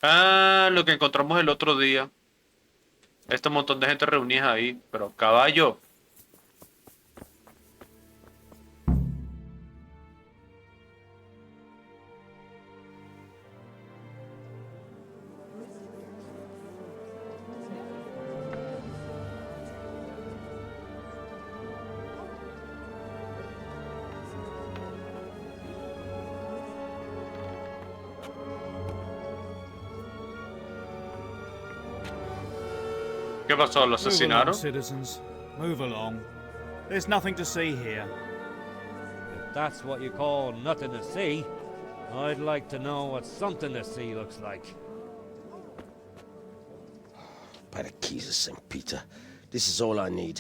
Ah, lo que encontramos el otro día. Este montón de gente reunida ahí. Pero caballo. ¿Qué pasó? ¿Lo Move along, asesinaron? citizens. Move along. There's nothing to see here. If that's what you call nothing to see, I'd like to know what something to see looks like. By the keys of St. Peter, this is all I need.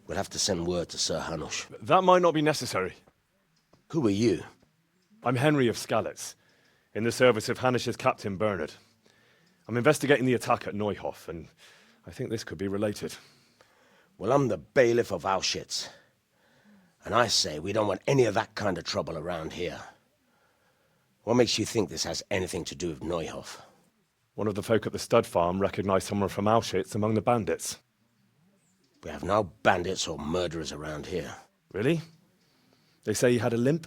We'll have to send word to Sir Hanush. That might not be necessary. Who are you? I'm Henry of Skalitz, in the service of Hanish's Captain Bernard. I'm investigating the attack at Neuhof, and I think this could be related. Well, I'm the bailiff of Auschwitz. And I say we don't want any of that kind of trouble around here. What makes you think this has anything to do with Neuhof? One of the folk at the stud farm recognized someone from Auschwitz among the bandits. We have no bandits or murderers around here. Really? They say he had a limp?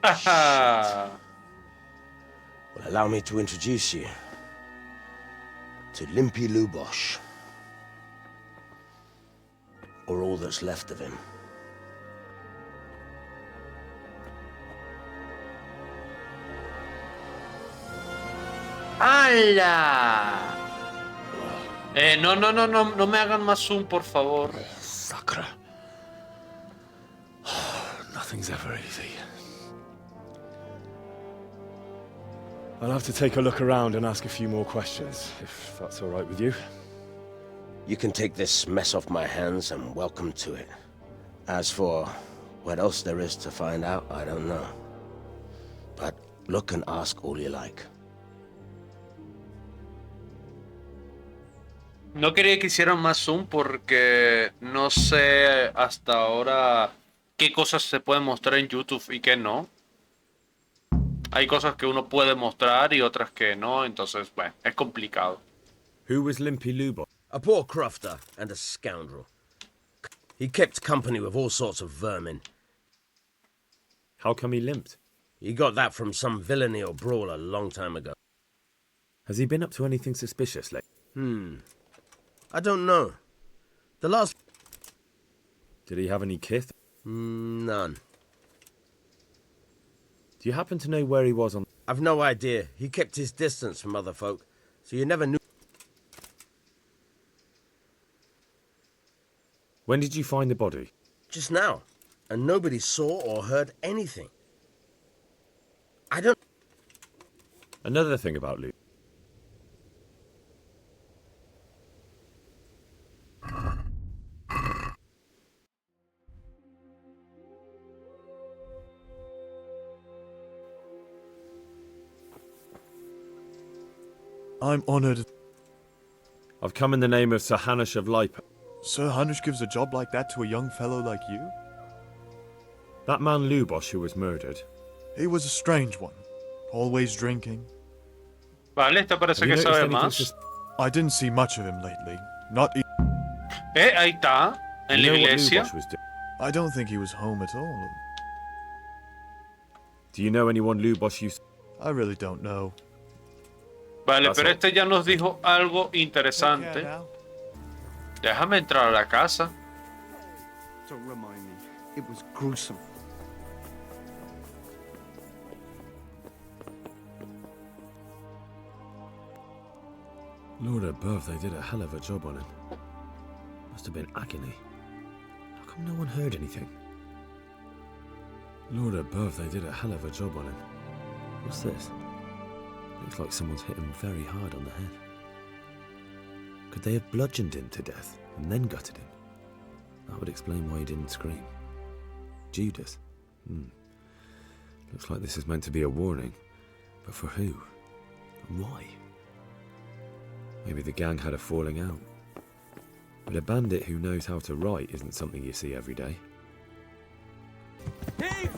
Ajá. Well, allow me to introduce you to Limpy Lubosh. Or all that's left of him. ¡Hala! No me hagan más zoom, por favor. Sakra. Nothing's ever easy. I'll have to take a look around and ask a few more questions, if that's all right with you. You can take this mess off my hands and welcome to it. As for what else there is to find out, I don't know. But look and ask all you like. No quería que hicieran más zoom porque no sé hasta ahora qué cosas se pueden mostrar en YouTube y qué no. Hay cosas que uno puede mostrar y otras que no, entonces, bueno, es complicado. Who was Limpy Lubo? A poor crofter and a scoundrel. He kept company with all sorts of vermin. How come he limped? He got that from some villainy or brawl a long time ago. Has he been up to anything suspicious lately? I don't know. The last... Did he have any kith? None. Do you happen to know where he was on... I've no idea. He kept his distance from other folk, so you never knew... When did you find the body? Just now. And nobody saw or heard anything. I don't... Another thing about Luke. I'm honored. I've come in the name of Sir Hanush of Lipa. Sir Hanush gives a job like that to a young fellow like you? That man Lubosh who was murdered. He was a strange one. Always drinking. Vale, esta parece Have you que noticed sabe anything más. I didn't see much of him lately. Not e Ahí está, en You la know what iglesia. Lubosh was doing? I don't think he was home at all. Do you know anyone Lubosh used? I really don't know. Vale, That's pero all. este ya nos dijo algo interesante. Déjame entrar a la casa. Don't remind me. It was gruesome. Lord above, they did a hell of a job on him. Must have been agony. How come no one heard anything? Lord above, they did a hell of a job on him. What's this? Looks like someone's hit him very hard on the head. Could they have bludgeoned him to death and then gutted him? That would explain why he didn't scream. Judas. Looks like this is meant to be a warning. But for who? And why? Maybe the gang had a falling out. But a bandit who knows how to write isn't something you see every day. Thief!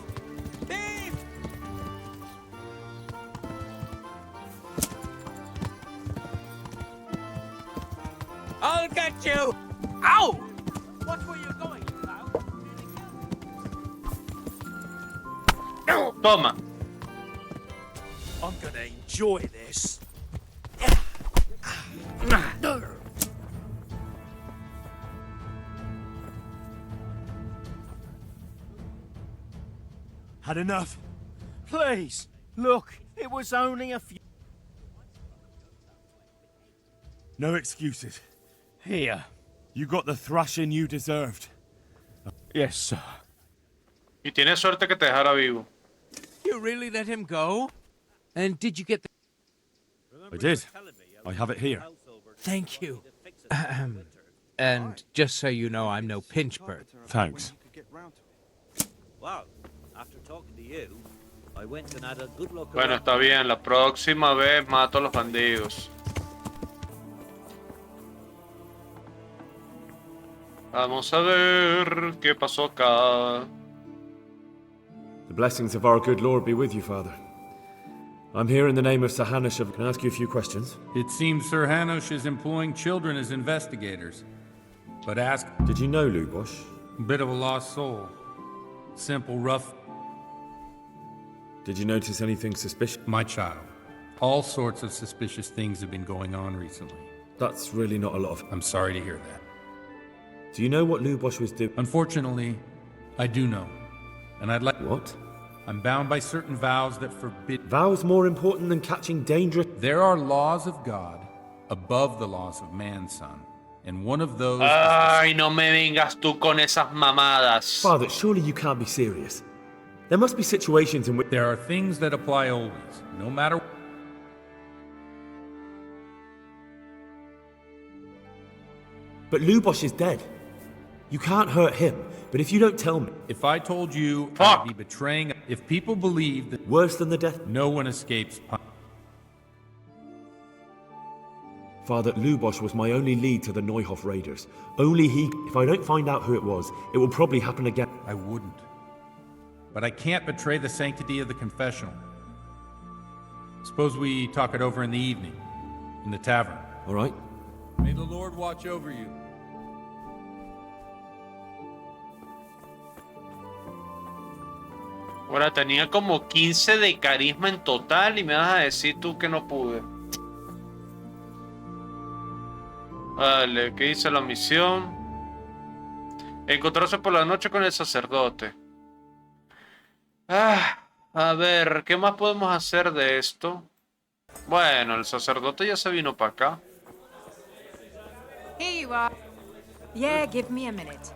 Thief! get you! Ow! Watch where you're going, pal. Toma. I'm gonna enjoy this. Had enough? Please, look, it was only a few. No excuses. Here. You got the thrashing you deserved. Yes, sir. Y tienes suerte que te dejara vivo. You really let him go? And did you get the... I did. I have it here. Thank you. And just so you know, I'm no pinchbird. Thanks. Well, after talking to you, I went and had a good look Bueno, around. está bien. La próxima vez mato a los bandidos. Vamos a ver qué pasó acá. The blessings of our good Lord be with you, Father. I'm here in the name of Sir Hanush. Can I ask you a few questions? It seems Sir Hanush is employing children as investigators. But ask, Did you know Lubosh? bit of a lost soul. Simple, rough, Did you notice anything suspicious? my child. All sorts of suspicious things have been going on recently. That's really not a lot of... I'm sorry to hear that. Do you know what Lubosh was doing? Unfortunately, I do know. And I'd like... What? I'm bound by certain vows that forbid... Vows more important than catching dangerous... There are laws of God above the laws of man, son. And one of those... Ay, no me vengas tú con esas mamadas. Father, surely you can't be serious. There must be situations in which... There are things that apply always, no matter... But Lubosh is dead. You can't hurt him. But if you don't tell me... If I told you, Fuck. I'd be betraying... If people believe that Worse than the death... no one escapes... Father, Lubosh was my only lead to the Neuhoff raiders. Only he... If I don't find out who it was, it will probably happen again. I wouldn't. But I can't betray the sanctity of the confessional. Suppose we talk it over in the evening, in the tavern. All right? May the Lord watch over you. Ahora tenía como 15 de carisma en total y me vas a decir tú que no pude. Vale, ¿qué dice la misión? Encontrarse por la noche con el sacerdote. A ver, ¿qué más podemos hacer de esto? Bueno, el sacerdote ya se vino para acá. Here you are. Yeah, give me a minute.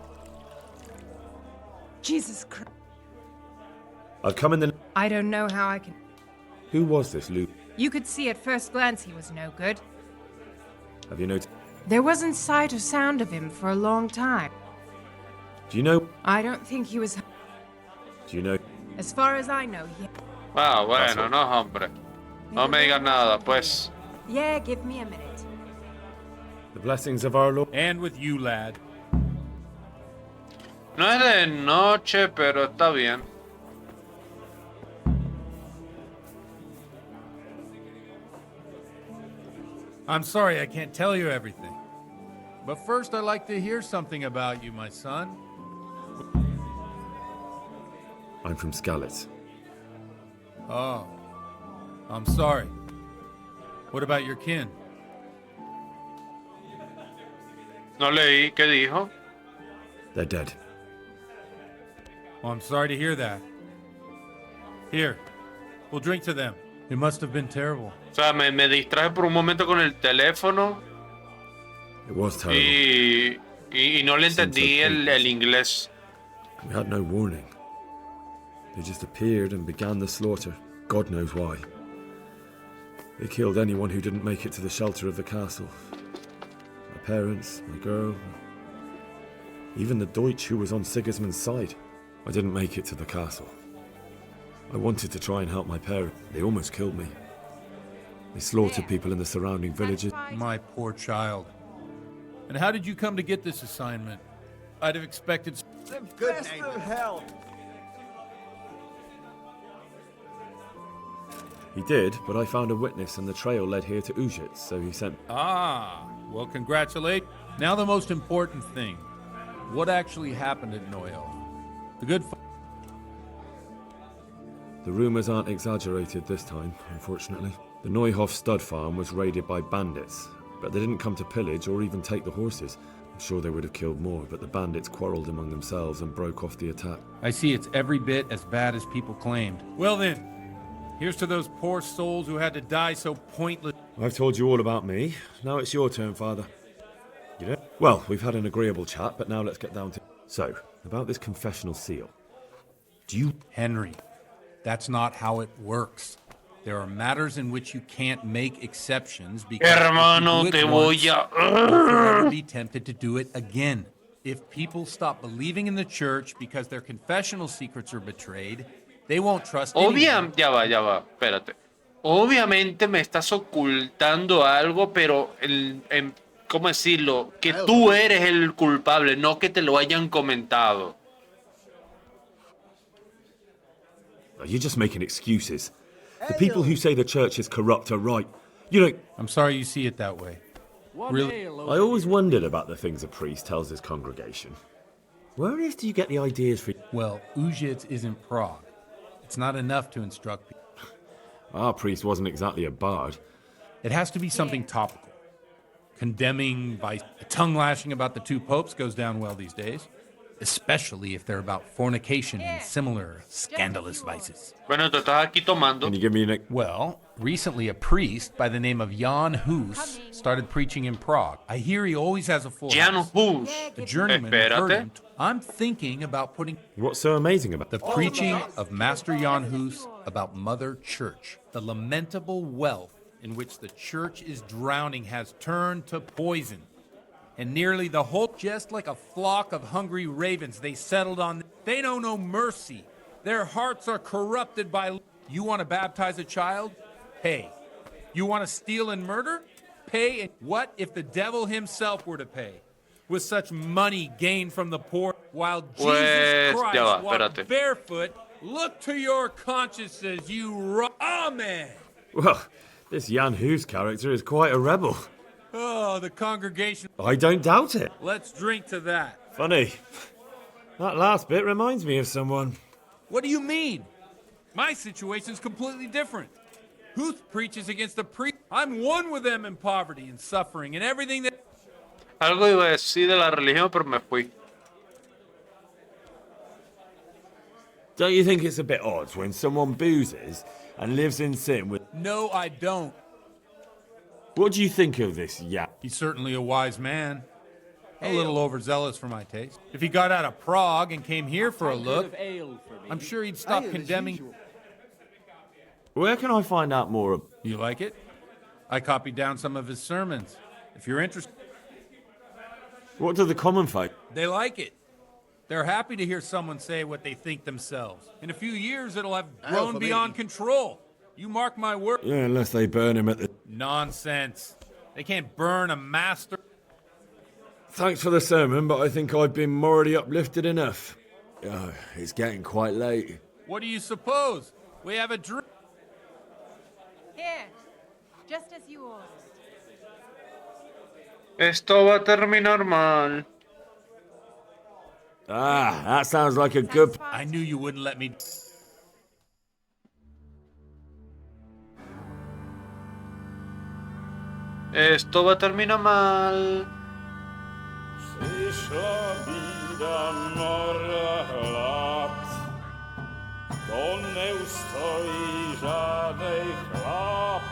Jesus Christ. I've come in the... I don't know how I can... Who was this, Luke? You could see at first glance he was no good. Have you noticed... There wasn't sight or sound of him for a long time. Do you know... I don't think he was... Do you know... As far as I know, he... Ah, bueno, no, hombre. No me digas nada, pues. Yeah, give me a minute. The blessings of our Lord... And with you, lad. No es de noche, pero está bien. I'm sorry I can't tell you everything. But first I'd like to hear something about you, my son. I'm from Skalitz. Oh, I'm sorry. What about your kin? No leí, ¿qué dijo? They're dead. Well, I'm sorry to hear that. Here, we'll drink to them. It must have been terrible. O sea, me distraje por un momento con el teléfono It was terrible. y no le entendí el inglés. We had no warning. They just appeared and began the slaughter. God knows why. They killed anyone who didn't make it to the shelter of the castle. My parents, my girl, even the Deutsch who was on Sigismund's side. I didn't make it to the castle. I wanted to try and help my parents. They almost killed me. They slaughtered people in the surrounding villages. My poor child. And how did you come to get this assignment? I'd have expected... Good of hell. He did, but I found a witness and the trail led here to Ujitz, so he sent... Ah, well, congratulate. Now the most important thing. What actually happened at Noel? The good... The rumours aren't exaggerated this time, unfortunately. The Neuhoff stud farm was raided by bandits, but they didn't come to pillage or even take the horses. I'm sure they would have killed more, but the bandits quarrelled among themselves and broke off the attack. I see it's every bit as bad as people claimed. Well then, here's to those poor souls who had to die so pointless. I've told you all about me. Now it's your turn, Father. You know? Well, we've had an agreeable chat, but now let's get down to... So, about this confessional seal. Do you... Henry, that's not how it works. There are matters in which you can't make exceptions because Hermano, te voy you'll never be tempted to do it again. If people stop believing in the church because their confessional secrets are betrayed, they won't trust anyone. Ya va, espérate. Obviamente me estás ocultando algo, pero ¿cómo decirlo? Que tú eres el culpable, no que te lo hayan comentado. You're just making excuses. The people who say the church is corrupt are right. You know... I'm sorry you see it that way. Really? I always wondered about the things a priest tells his congregation. Where on earth do you get the ideas for... Well, Ujits is in Prague. It's not enough to instruct people. Our priest wasn't exactly a bard. It has to be something topical. Condemning vice. Tongue lashing about the two popes goes down well these days. Especially if they're about fornication and similar scandalous vices. Bueno, te estás aquí tomando. Can you give me an... Well, recently a priest by the name of Jan Hus started preaching in Prague. I hear he always has a full Jan house. Hus. A journeyman heard him. I'm thinking about putting... What's so amazing about... The preaching of Master Jan Hus about Mother Church. The lamentable wealth in which the church is drowning has turned to poison. And nearly the whole, just like a flock of hungry ravens, they settled on. They know no mercy. Their hearts are corrupted by. You want to baptize a child? Pay. You want to steal and murder? Pay. And what if the devil himself were to pay? With such money gained from the poor, while Jesus Christ walked barefoot, look to your consciences, you Amen. Well, this Jan Hus character is quite a rebel. Oh, the congregation. I don't doubt it. Let's drink to that. Funny. That last bit reminds me of someone. What do you mean? My situation's completely different. Huth preaches against the priest. I'm one with them in poverty and suffering and everything that... Algo iba a decir de la religión, pero me fui. Don't you think it's a bit odd when someone boozes and lives in sin with... No, I don't. What do you think of this yap? He's certainly a wise man. A little overzealous for my taste. If he got out of Prague and came here for a look, I'm sure he'd stop condemning... Where can I find out more? You like it? I copied down some of his sermons. If you're interested... What do the common folk? They like it. They're happy to hear someone say what they think themselves. In a few years, it'll have grown beyond control. You mark my word. Yeah, unless they burn him at the... Nonsense. They can't burn a master. Thanks for the sermon, but I think I've been morally uplifted enough. Oh, it's getting quite late. What do you suppose? We have a drink. Here, just as you ordered. Esto va a terminar mal. Ah, that sounds like a good... I knew you wouldn't let me... Esto va a terminar mal. To nie ustoi żadnej chlap.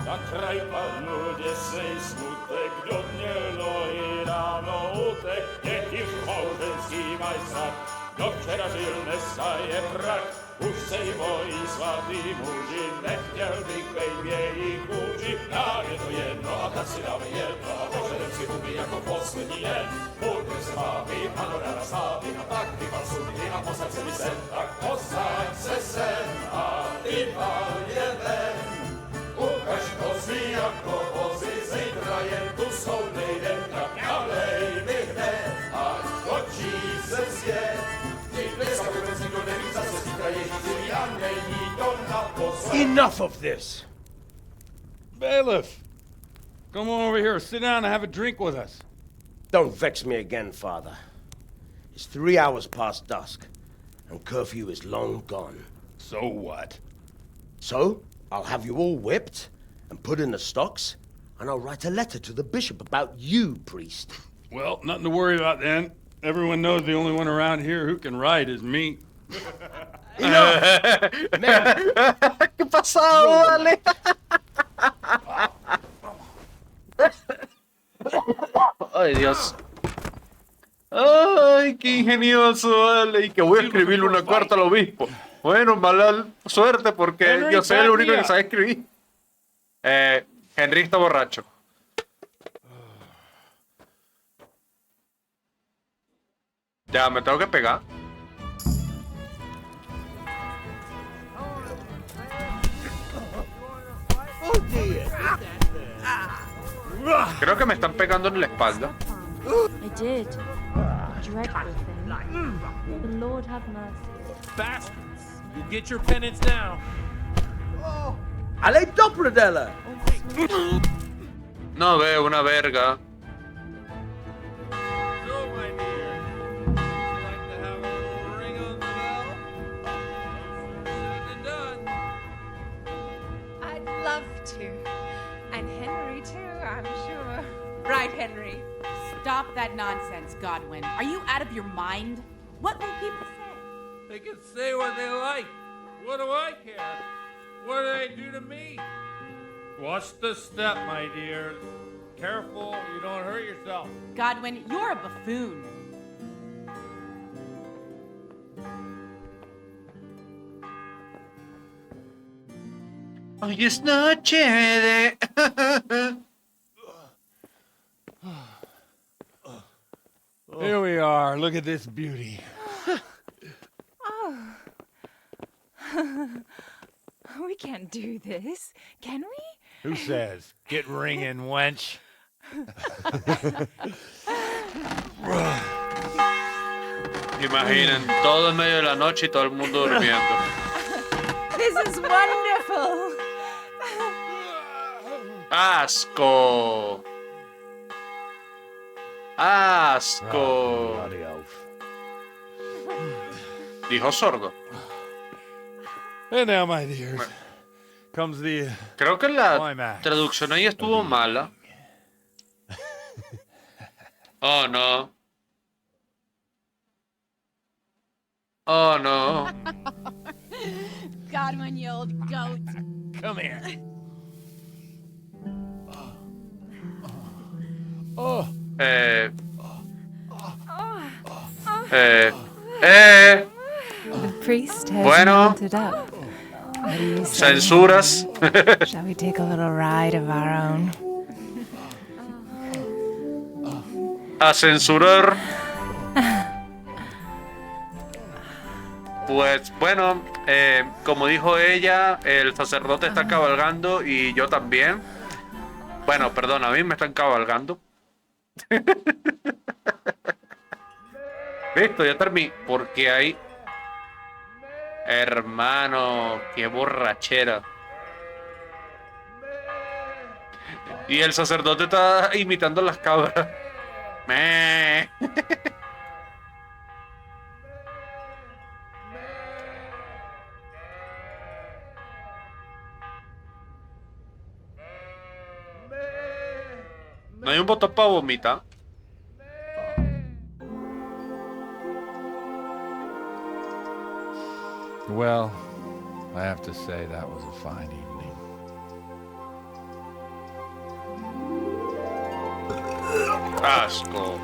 Na kraj panu desej smutek, do dnielo i ráno utek, niech małżeński majstak, do wczera żył nesaje prach. Už sej moji svatý muži, nechtěl bych bejbě jich kůži. Nám je to jedno a tak si dáme jedno a požadem si huby jako poslední den. Budeme se bavit a no ráda slávy a tak vypal sudy a posaď se mi sem. Tak posaď se sem a vypal je ven. Ukaž kozy jako vozy, zítra jen tu jsou nejdem, tak nalej mi hned a točí se svět. Enough of this! Bailiff! Come on over here, sit down and have a drink with us. Don't vex me again, Father. It's 3 hours past dusk, and curfew is long gone. So what? So, I'll have you all whipped and put in the stocks, and I'll write a letter to the bishop about you, priest. Well, nothing to worry about then. Everyone knows the only one around here who can ride is me. ¿Qué pasó, vale? Ay, Dios. Ay, qué ingenioso, vale. Y que voy a escribirle una carta al obispo. Bueno, mala suerte porque yo soy el único que sabe escribir. Henry está borracho. Ya, me tengo que pegar. Creo que me están pegando en la espalda. I did. Dreadful thing. The Lord have mercy. Bastards! You get your penance now. ¡Ale Dopradella! No veo una verga. So, my dear, would you like to have a little ring on the bell? Said and done. I'd love to. And Henry, too, I'm sure. Right, Henry? Stop that nonsense, Godwin. Are you out of your mind? What will people say? They can say what they like. What do I care? What do they do to me? Watch the step, my dear. Careful, you don't hurt yourself. Godwin, you're a buffoon. Hoy es noche de... Here we are. Look at this beauty. Oh. We can't do this, can we? Who says? Get ringing, wench. Imaginen, todo en medio de la noche y todo el mundo durmiendo. This is wonderful. Asco. Asco. Dijo sordo. And now, my dears, comes the Creo que la climax. traducción ahí estuvo mala. Oh no. Oh no. Godwin, you old goat. Come here. Oh. The priest has Bueno. mounted up. What do you say? Censuras. Shall we take a little ride of our own? A censurar. Pues bueno, como dijo ella, el sacerdote está cabalgando y yo también. Bueno, perdón, a mí me están cabalgando. Listo, ya terminé. Porque hay... Hermano, qué borrachera. Y el sacerdote está imitando las cabras. Me. No hay un botón para vomitar. Well, I have to say that was a fine evening. Asco.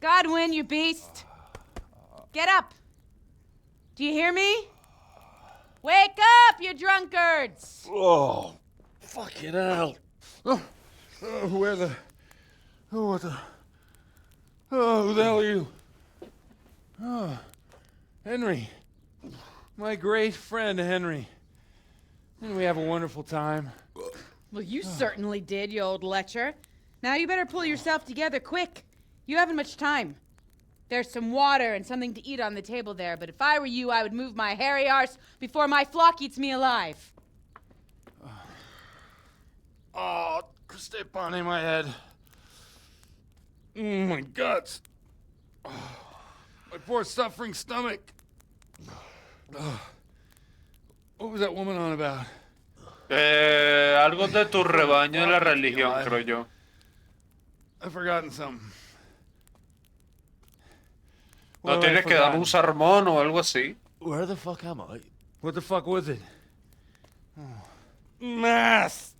Godwin, you beast. Get up. Do you hear me? Wake up, you drunkards. Oh, fucking hell. Where the... Oh, what the... Oh, who the hell are you? Oh, Henry. My great friend, Henry. Didn't we have a wonderful time? Well, you certainly did, you old lecher. Now you better pull yourself together quick. You haven't much time. There's some water and something to eat on the table there, but if I were you, I would move my hairy arse before my flock eats me alive. Oh, step on my head. My guts. My poor suffering stomach. What was that woman on about? Algo de tu rebaño de la religión, creo yo. I've forgotten something. No tienes que dar un sermón o algo así. Where the fuck am I? What the fuck was it? Oh. Mass!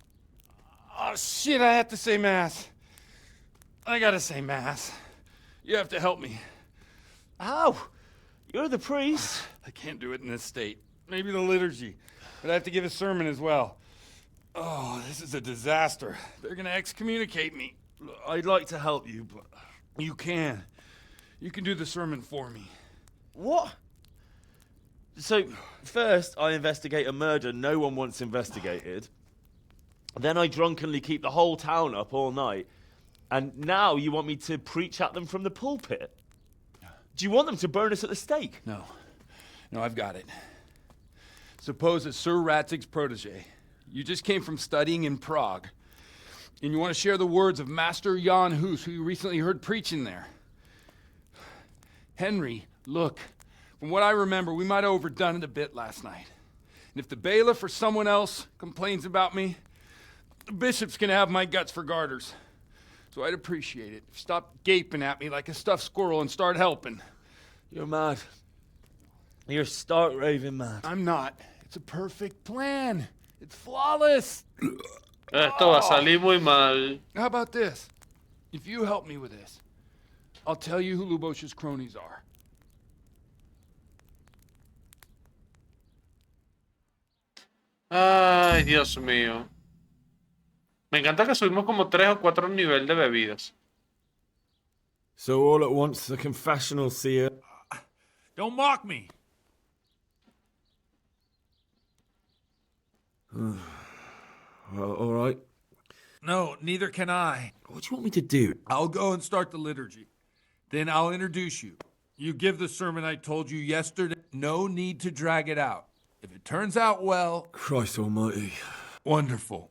Oh shit, I have to say mass. I gotta say mass. You have to help me. How? You're the priest. I can't do it in this state. Maybe the liturgy. But I have to give a sermon as well. Oh, this is a disaster. They're gonna excommunicate me. I'd like to help you, but... You can. You can do the sermon for me. What? So, first I investigate a murder no one wants investigated. Then I drunkenly keep the whole town up all night. And now you want me to preach at them from the pulpit? Do you want them to burn us at the stake? No. No, I've got it. Suppose that Sir Ratzig's protege. You just came from studying in Prague. And you want to share the words of Master Jan Hus, who you recently heard preaching there. Henry, look, from what I remember, we might have overdone it a bit last night. And if the bailiff or someone else complains about me, the bishop's gonna have my guts for garters. So I'd appreciate it. Stop gaping at me like a stuffed squirrel and start helping. You're mad. You're stark raving mad. I'm not. It's a perfect plan. It's flawless. Esto va a salir muy mal. How about this? If you help me with this, I'll tell you who Lubosh's cronies are. Ay, Dios mío. Me encanta que subimos como 3 o 4 niveles de bebidas. So all at once, the confessional seer... Don't mock me. Well, all right. No, neither can I. What do you want me to do? I'll go and start the liturgy. Then I'll introduce you. You give the sermon I told you yesterday. No need to drag it out. If it turns out well... Christ almighty. Wonderful.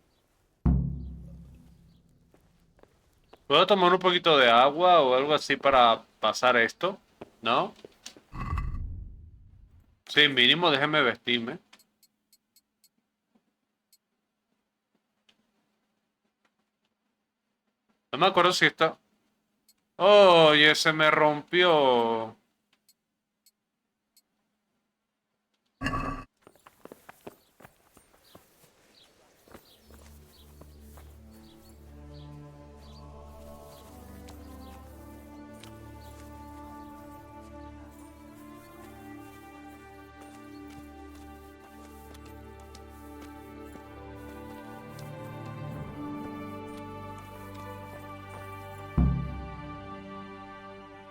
¿Puedo tomar un poquito de agua o algo así para pasar esto? ¿No? Sí, mínimo déjeme vestirme. No me acuerdo si está... Oye, se me rompió.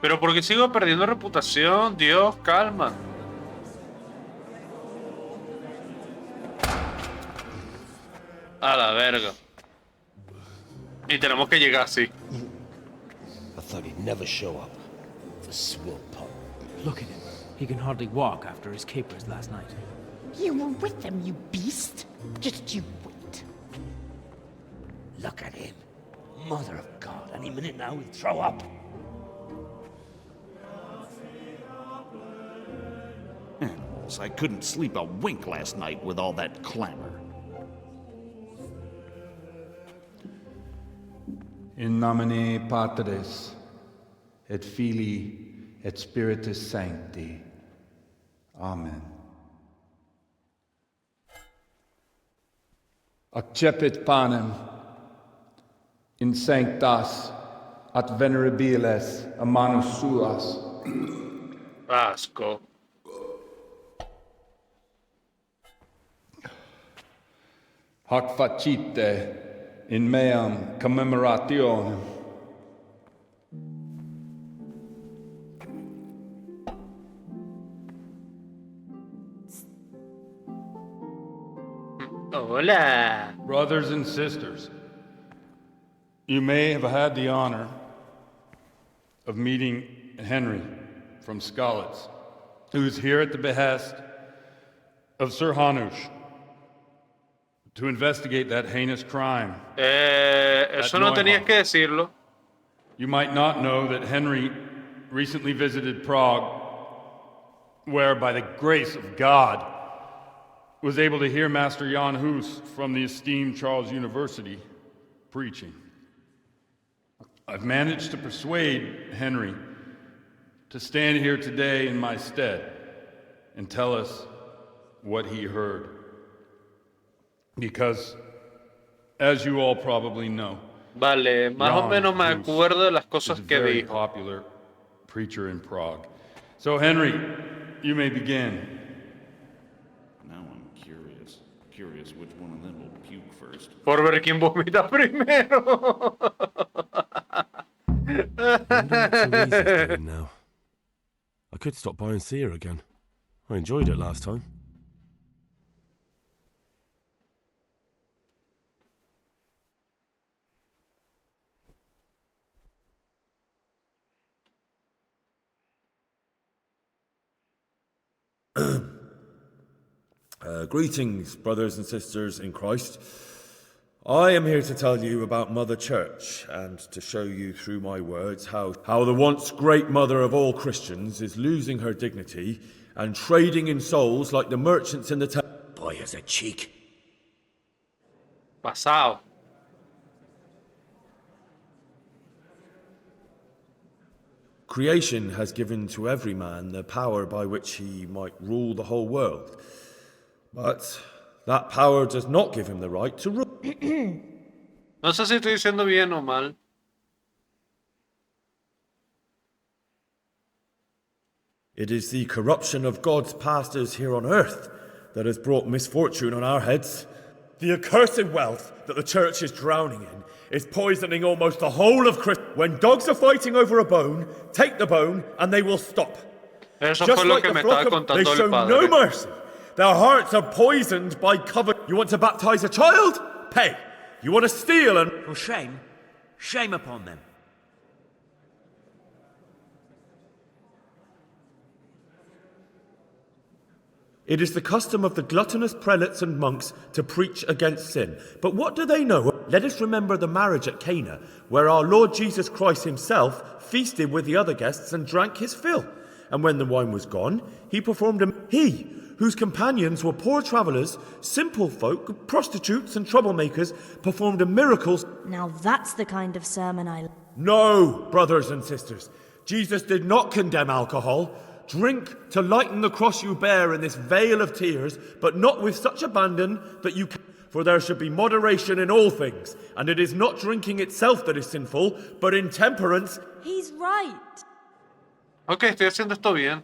Pero porque sigo perdiendo reputación, Dios, calma. A la verga. Y tenemos que llegar así. I thought he'd never show up. The swill pup. Look at him. He can hardly walk after his capers last night. You were with them, you beast. Just you wait. Look at him. Mother of God, any minute now he'll throw up. Animals, I couldn't sleep a wink last night with all that clamor. In nomine Patris, et Filii, et Spiritus Sancti. Amen. Accepit panem in sanctas at venerabilis a manus suas. Asco. Hac facite in meam commemorationem. Hola. Brothers and sisters, you may have had the honor of meeting Henry from Skalitz, who is here at the behest of Sir Hanush to investigate that heinous crime. Eso no tenías que decirlo. You might not know that Henry recently visited Prague, where, by the grace of God, was able to hear Master Jan Hus from the esteemed Charles University preaching. I've managed to persuade Henry to stand here today in my stead and tell us what he heard. Because, as you all probably know, Vale, más o menos me acuerdo de las cosas que very dijo. Popular preacher in Prague. So, Henry, you may begin. Now I'm curious which one of them will puke first. Por ver quién vomita primero. Now. I could stop by and see her again. I enjoyed it last time. Greetings, brothers and sisters in Christ. I am here to tell you about Mother Church and to show you through my words how the once great mother of all Christians is losing her dignity and trading in souls like the merchants in the town. Boy has a cheek. Pasado. Creation has given to every man the power by which he might rule the whole world. But that power does not give him the right to rule. No sé si estoy diciendo bien o mal. It is the corruption of God's pastors here on earth that has brought misfortune on our heads. The accursed wealth that the church is drowning in is poisoning almost the whole of Christendom. When dogs are fighting over a bone, take the bone and they will stop. Eso Just fue lo like que the me flock estaba of, they contando show el padre. no mercy. Their hearts are poisoned by covet. You want to baptize a child? Pay. You want to steal and... For shame? Shame upon them. It is the custom of the gluttonous prelates and monks to preach against sin. But what do they know? Let us remember the marriage at Cana, where our Lord Jesus Christ himself feasted with the other guests and drank his fill. And when the wine was gone, he performed a... He, whose companions were poor travellers, simple folk, prostitutes and troublemakers, performed miracles. Now that's the kind of sermon I... No, brothers and sisters. Jesus did not condemn alcohol. Drink to lighten the cross you bear in this vale of tears, but not with such abandon that you can... For there should be moderation in all things, and it is not drinking itself that is sinful, but intemperance. He's right. Ok, estoy haciendo esto bien.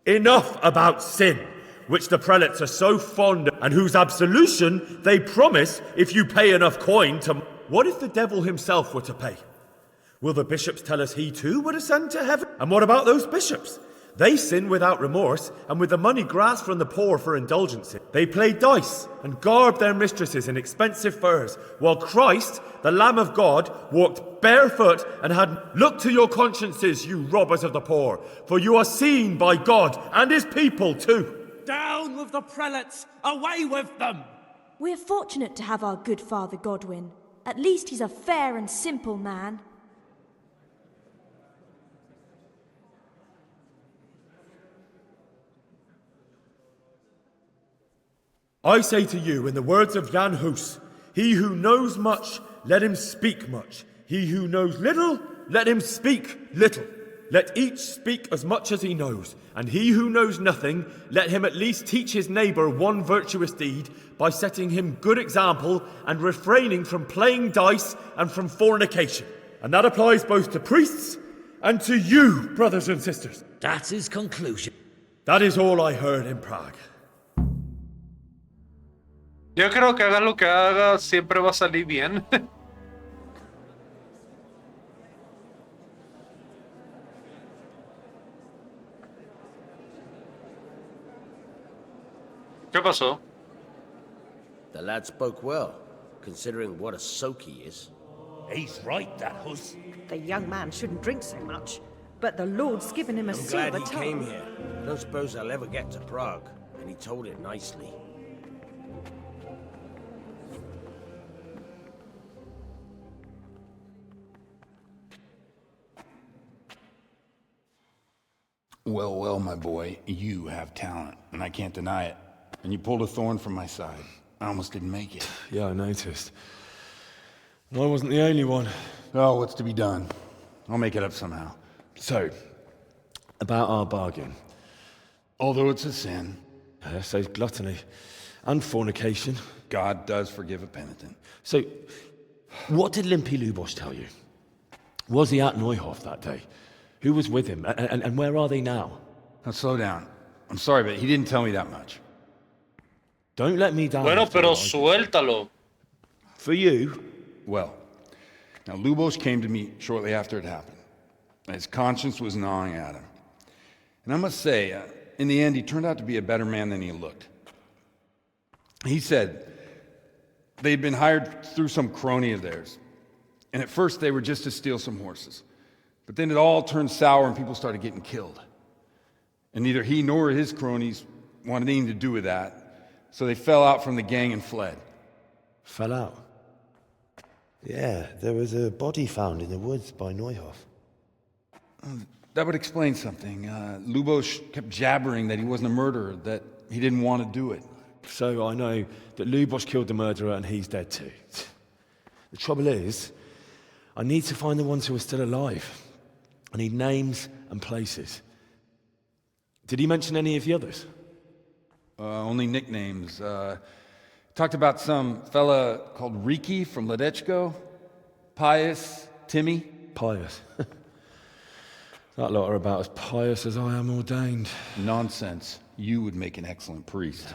Enough about sin, which the prelates are so fond of, and whose absolution they promise if you pay enough coin to... What if the devil himself were to pay? Will the bishops tell us he too would ascend to heaven? And what about those bishops? They sin without remorse, and with the money grasped from the poor for indulgences, they play dice and garb their mistresses in expensive furs, while Christ, the Lamb of God, walked barefoot and had... Look to your consciences, you robbers of the poor, for you are seen by God and his people too. Down with the prelates! Away with them! We're fortunate to have our good Father Godwin. At least he's a fair and simple man. I say to you, in the words of Jan Hus, he who knows much, let him speak much. He who knows little, let him speak little. Let each speak as much as he knows, and he who knows nothing, let him at least teach his neighbour one virtuous deed by setting him good example and refraining from playing dice and from fornication. And that applies both to priests and to you, brothers and sisters. That's his conclusion. That is all I heard in Prague. Yo creo que haga lo que haga, siempre va a salir bien. ¿Qué pasó? The lad spoke well, considering what a soak he is. He's right, that huss. The young man shouldn't drink so much, but the Lord's given him a I'm glad silver he tongue. came here. I don't suppose I'll ever get to Prague, and he told it nicely. Well, well, my boy, you have talent, and I can't deny it. And you pulled a thorn from my side. I almost didn't make it. Yeah, I noticed. I wasn't the only one. Oh, what's to be done? I'll make it up somehow. So, about our bargain. Although it's a sin. So gluttony and fornication. God does forgive a penitent. So, what did Limpy Lubos tell you? Was he at Neuhof that day? Who was with him? And where are they now? Now, slow down. I'm sorry, but he didn't tell me that much. Don't let me down. Bueno, pero suéltalo. For you? Well, now Lubos came to me shortly after it happened. His conscience was gnawing at him. And I must say, in the end, he turned out to be a better man than he looked. He said they'd been hired through some crony of theirs. And at first they were just to steal some horses. But then it all turned sour and people started getting killed. And neither he nor his cronies wanted anything to do with that. So they fell out from the gang and fled. Fell out? Yeah, there was a body found in the woods by Neuhof. That would explain something. Lubos kept jabbering that he wasn't a murderer, that he didn't want to do it. So I know that Lubos killed the murderer and he's dead too. The trouble is, I need to find the ones who are still alive. I need names and places. Did he mention any of the others? Only nicknames. Talked about some fella called Riki from Ledechko, Pius, Timmy. Pius. That lot are about as pious as I am ordained. Nonsense. You would make an excellent priest.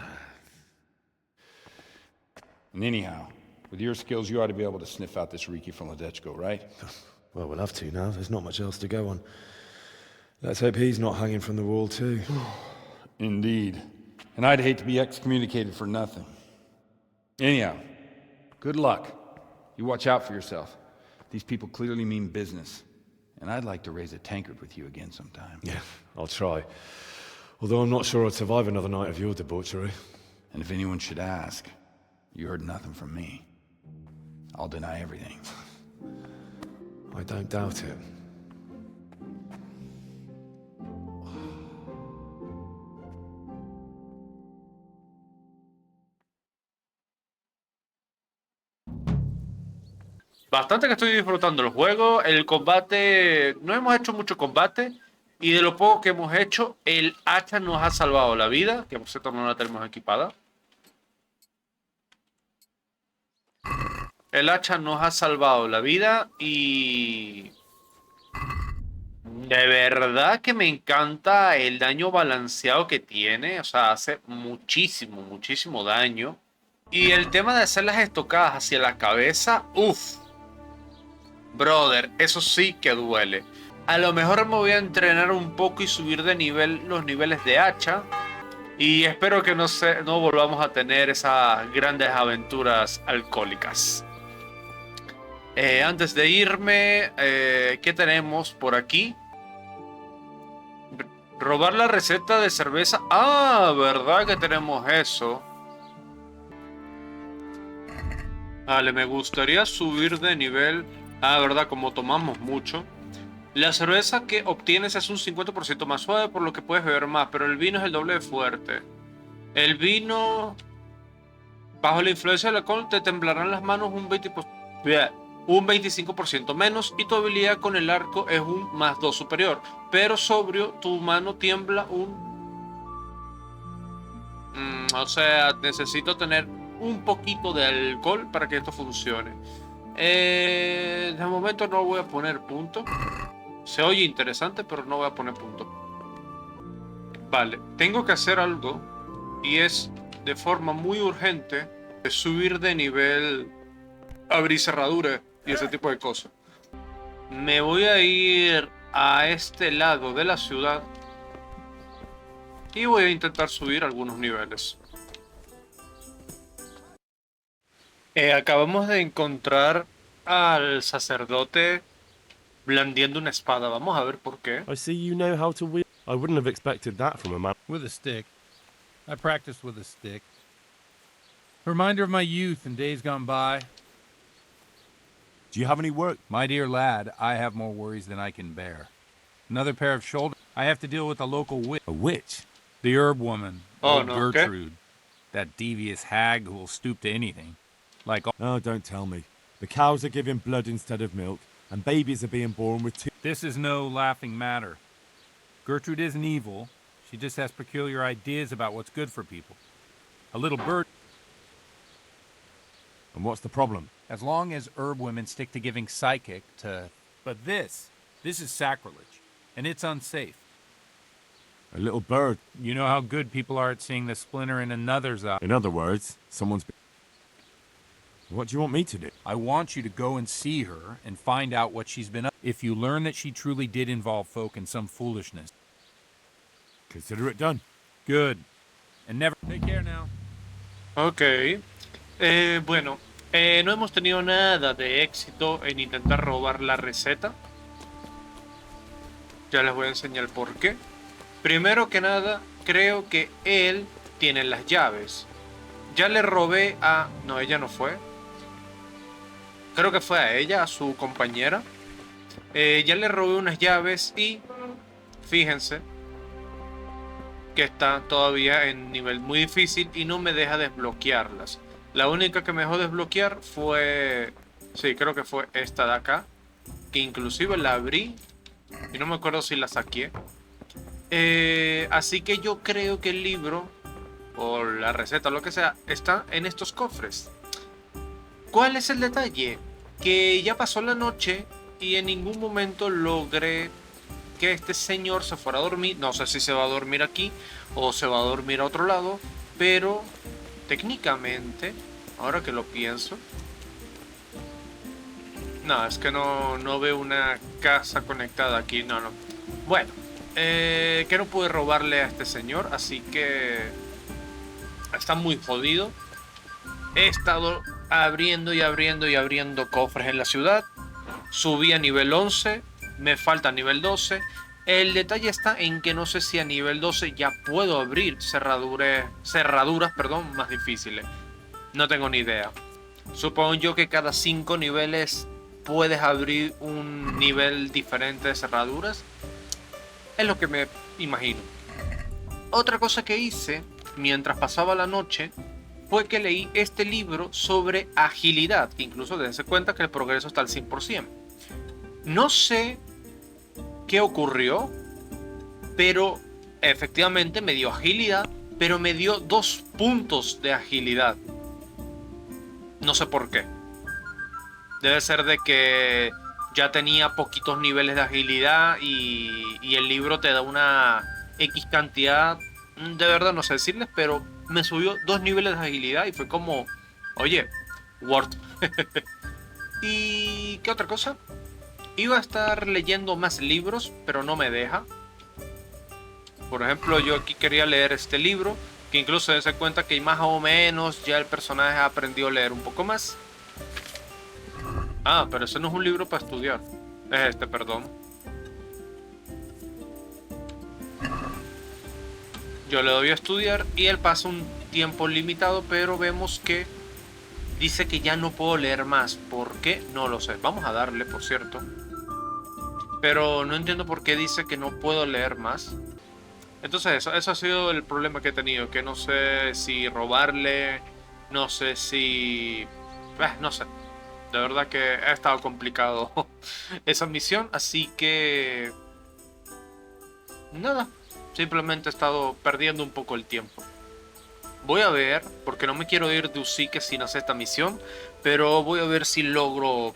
And anyhow, with your skills, you ought to be able to sniff out this Riki from Ledechko, right? Well, we'll have to now. There's not much else to go on. Let's hope he's not hanging from the wall too. Indeed. And I'd hate to be excommunicated for nothing. Anyhow, good luck. You watch out for yourself. These people clearly mean business. And I'd like to raise a tankard with you again sometime. Yeah, I'll try. Although I'm not sure I'd survive another night of your debauchery. And if anyone should ask, you heard nothing from me. I'll deny everything. I don't doubt it. Bastante que estoy disfrutando el juego. El combate, no hemos hecho mucho combate. Y de lo poco que hemos hecho, el hacha nos ha salvado la vida. Que por cierto no la tenemos equipada. El hacha nos ha salvado la vida. Y de verdad que me encanta el daño balanceado que tiene. O sea, hace muchísimo, muchísimo daño. Y el tema de hacer las estocadas hacia la cabeza, uff. Brother, eso sí que duele. A lo mejor me voy a entrenar un poco y subir de nivel los niveles de hacha. Y espero que no volvamos a tener esas grandes aventuras alcohólicas. Antes de irme, ¿qué tenemos por aquí? Robar la receta de cerveza. Ah, ¿verdad que tenemos eso? Vale, me gustaría subir de nivel. Ah, verdad, como tomamos mucho. La cerveza que obtienes es un 50% más suave, por lo que puedes beber más, pero el vino es el doble de fuerte. El vino, bajo la influencia del alcohol, te temblarán las manos un 25% menos y tu habilidad con el arco es un +2 superior. Pero sobrio, tu mano tiembla o sea, necesito tener un poquito de alcohol para que esto funcione. De momento no voy a poner punto. Se oye interesante, pero no voy a poner punto. Vale, tengo que hacer algo y es de forma muy urgente subir de nivel, abrir cerraduras y ese tipo de cosas. Me voy a ir a este lado de la ciudad y voy a intentar subir algunos niveles. Acabamos de encontrar al sacerdote blandiendo una espada. Vamos a ver por qué. I see you know how to wield. I wouldn't have expected that from a man. With a stick. I practiced with a stick. Reminder of my youth and days gone by. Do you have any work? My dear lad, I have more worries than I can bear. Another pair of shoulders. I have to deal with a local witch. A witch? The herb woman. Oh, old no, Gertrude. That devious hag who will stoop to anything. Like all... Oh, don't tell me. The cows are giving blood instead of milk, and babies are being born with teeth. This is no laughing matter. Gertrude isn't evil. She just has peculiar ideas about what's good for people. A little bird. And what's the problem? As long as herb women stick to giving psychic to... But this is sacrilege, and it's unsafe. A little bird. You know how good people are at seeing the splinter in another's eye. In other words, someone's... What do you want me to do? I want you to go and see her and find out what she's been up. If you learn that she truly did involve folk in some foolishness. Consider it done. Good. And never... Take care now. Ok. Bueno, no hemos tenido nada de éxito en intentar robar la receta. Ya les voy a enseñar por qué. Primero que nada, creo que él tiene las llaves. Ya le robé a... No, ella no fue. Creo que fue a ella, a su compañera. Ya le robé unas llaves y... Fíjense que está todavía en nivel muy difícil y no me deja desbloquearlas. La única que me dejó desbloquear fue... Sí, creo que fue esta de acá. Que inclusive la abrí y no me acuerdo si la saqué. Así que yo creo que el libro o la receta o lo que sea está en estos cofres. ¿Cuál es el detalle? Que ya pasó la noche y en ningún momento logré que este señor se fuera a dormir. No sé si se va a dormir aquí o se va a dormir a otro lado, pero técnicamente, ahora que lo pienso, no, es que no veo una casa conectada aquí. No. Bueno, que no pude robarle a este señor, así que está muy jodido. He estado abriendo y abriendo cofres en la ciudad. Subí a nivel 11, me falta nivel 12. El detalle está en que no sé si a nivel 12 ya puedo abrir cerraduras, más difíciles. No tengo ni idea. Supongo yo que cada 5 niveles puedes abrir un nivel diferente de cerraduras. Es lo que me imagino. Otra cosa que hice mientras pasaba la noche fue que leí este libro sobre agilidad, que incluso dense cuenta que el progreso está al 100%. No sé qué ocurrió, pero efectivamente me dio agilidad, pero me dio 2 puntos de agilidad. No sé por qué. Debe ser de que ya tenía poquitos niveles de agilidad y el libro te da una X cantidad. De verdad no sé decirles, pero me subió 2 niveles de agilidad y fue como, oye, worth. ¿Y qué otra cosa? Iba a estar leyendo más libros, pero no me deja. Por ejemplo, yo aquí quería leer este libro, que incluso se cuenta que más o menos ya el personaje aprendió a leer un poco más. Ah, pero ese no es un libro para estudiar. Es este, perdón. Yo le doy a estudiar y él pasa un tiempo limitado, pero vemos que dice que ya no puedo leer más. ¿Por qué? No lo sé. Vamos a darle, por cierto. Pero no entiendo por qué dice que no puedo leer más. Entonces eso ha sido el problema que he tenido. Que no sé si robarle. No sé si... no sé. De verdad que ha estado complicado esa misión. Así que... nada. Simplemente he estado perdiendo un poco el tiempo. Voy a ver, porque no me quiero ir de Usique sin hacer esta misión. Pero voy a ver si logro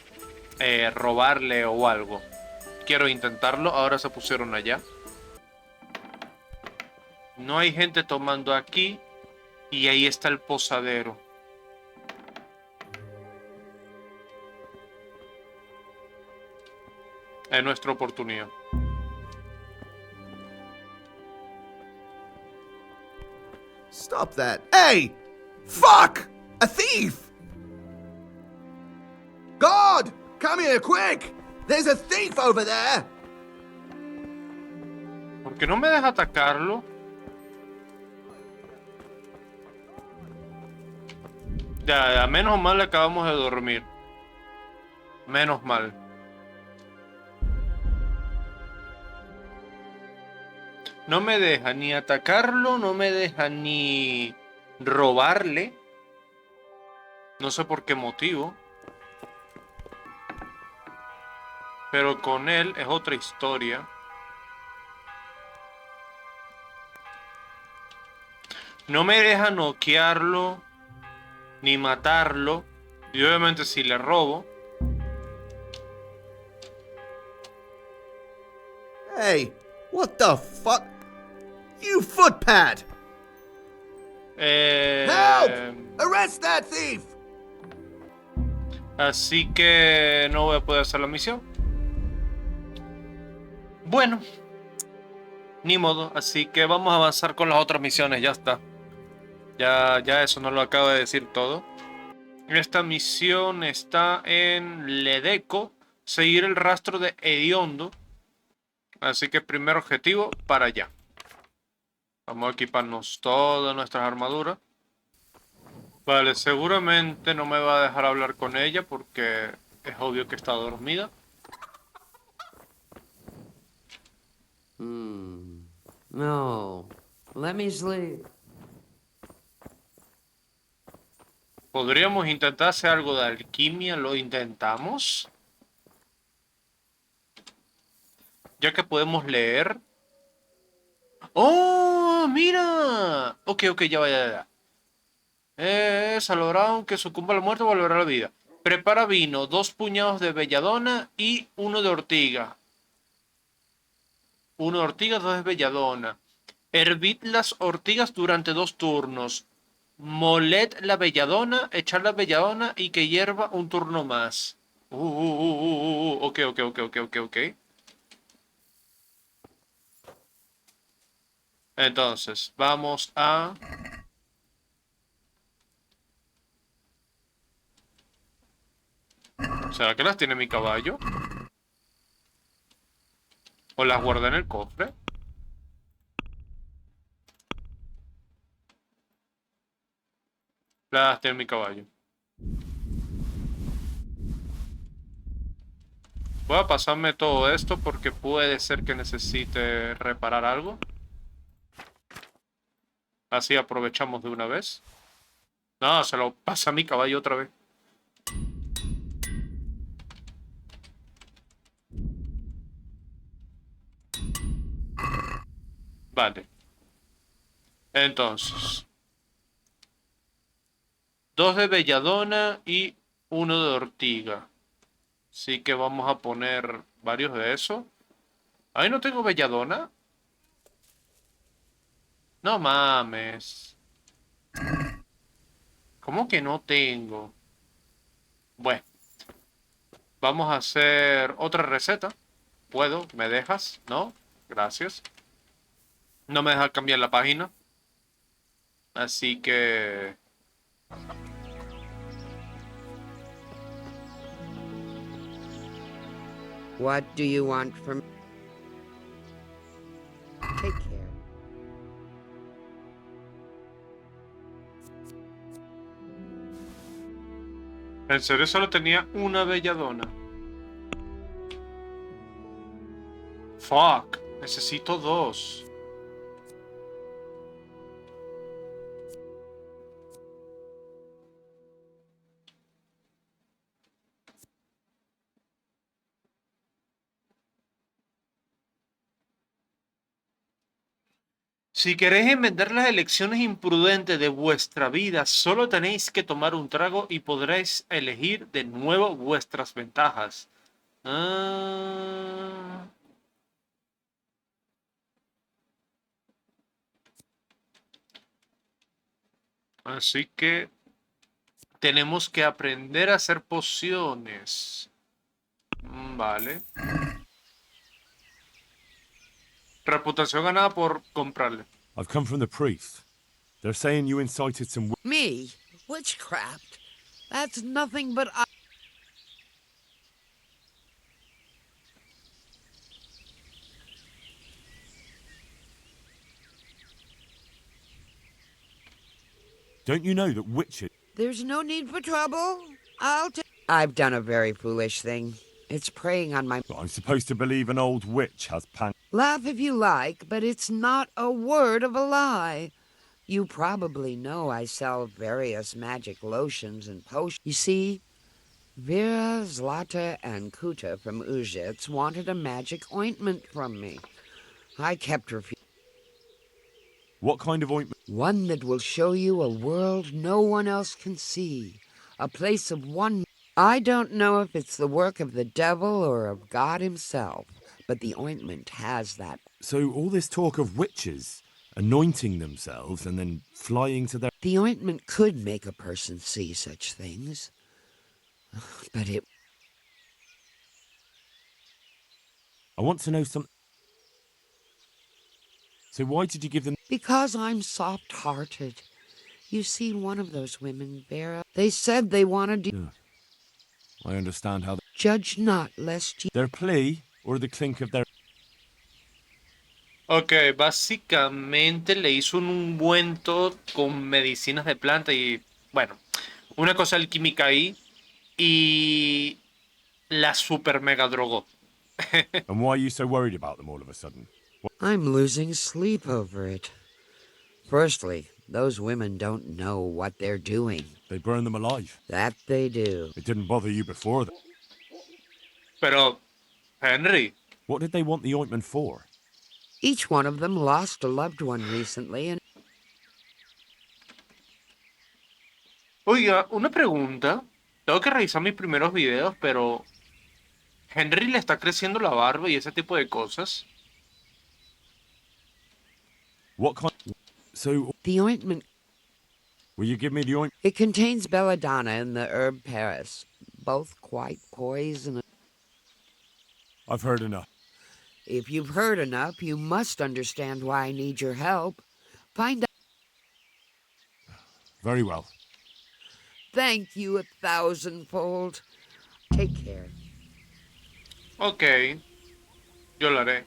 robarle o algo. Quiero intentarlo. Ahora se pusieron allá. No hay gente tomando aquí. Y ahí está el posadero. Es nuestra oportunidad. Stop that. Hey! Fuck! A thief! Come here, quick! There's a thief over there! ¿Por qué no me deja atacarlo? Ya, menos mal acabamos de dormir. Menos mal. No me deja ni atacarlo, no me deja ni robarle. No sé por qué motivo. Pero con él es otra historia. No me deja noquearlo ni matarlo. Y obviamente si le robo. Hey, what the fuck? You footpad! Help! Arrest that thief! Así que no voy a poder hacer la misión. Bueno, ni modo. Así que vamos a avanzar con las otras misiones. Ya está. Ya eso no lo acabo de decir todo. Esta misión está en Ledeco. Seguir el rastro de Hediondo. Así que primer objetivo, para allá. Vamos a equiparnos todas nuestras armaduras. Vale, seguramente no me va a dejar hablar con ella porque es obvio que está dormida. No. Let me sleep. Podríamos intentar hacer algo de alquimia. ¿Lo intentamos? Ya que podemos leer. ¡Oh! ¡Mira! Ok, ya vaya. Salvará aunque sucumba a la muerte, volverá a la vida. Prepara vino, 2 puñados de belladona y 1 de ortiga. 1 de ortiga, 2 de belladona. Hervid las ortigas durante 2 turnos. Moled la belladona, echar la belladona y que hierva un turno más. Ok. Entonces, vamos a... ¿Será que las tiene mi caballo? ¿O las guarda en el cofre? Las tiene mi caballo. Voy a pasarme todo esto porque puede ser que necesite reparar algo. Así aprovechamos de una vez. No, se lo pasa a mi caballo otra vez. Vale. Entonces. 2 de belladona y 1 de ortiga. Así que vamos a poner varios de esos. Ahí no tengo belladona. No mames. ¿Cómo que no tengo? Bueno. Vamos a hacer otra receta. ¿Puedo? ¿Me dejas? ¿No? Gracias. No me deja cambiar la página. Así que... What do you want from... Take care. En serio solo tenía una belladona. Fuck. Necesito 2. Si queréis enmendar las elecciones imprudentes de vuestra vida, solo tenéis que tomar un trago y podréis elegir de nuevo vuestras ventajas. Así que tenemos que aprender a hacer pociones. Vale. Reputación ganada por comprarle. I've come from the priest. They're saying you incited some... Me? Witchcraft? That's nothing but... Don't you know that witches... There's no need for trouble. I've done a very foolish thing. It's preying on my... I'm supposed to believe an old witch has Laugh if you like, but it's not a word of a lie. You probably know I sell various magic lotions and potions. You see, Vera, Zlata, and Kuta from Uzhitz wanted a magic ointment from me. I kept refusing. What kind of ointment? One that will show you a world no one else can see. A place of one... I don't know if it's the work of the devil or of God himself, but the ointment has that. So all this talk of witches anointing themselves and then flying to their... The ointment could make a person see such things, but it... I want to know something. So why did you give them... Because I'm soft-hearted. You see one of those women, Vera. They said they wanted to... Yeah. I understand how... Judge not, lest you... Their plea or the clink of their... Ok, básicamente le hizo un ungüento con medicinas de planta y, bueno, una cosa alquímica ahí y la super mega drogó. And why are you so worried about them all of a sudden? I'm losing sleep over it. Firstly, those women don't know what they're doing. They burn them alive. That they do. It didn't bother you before that. Pero, Henry. What did they want the ointment for? Each one of them lost a loved one recently and... Oiga, una pregunta. Tengo que revisar mis primeros videos, pero... ¿Henry le está creciendo la barba y ese tipo de cosas? What kind... So... The ointment... Will you give me the ointment? It contains belladonna and the herb Paris, both quite poisonous. I've heard enough. If you've heard enough, you must understand why I need your help. Find out... Very well. Thank you 1,000-fold. Take care. Ok. Yo lo haré.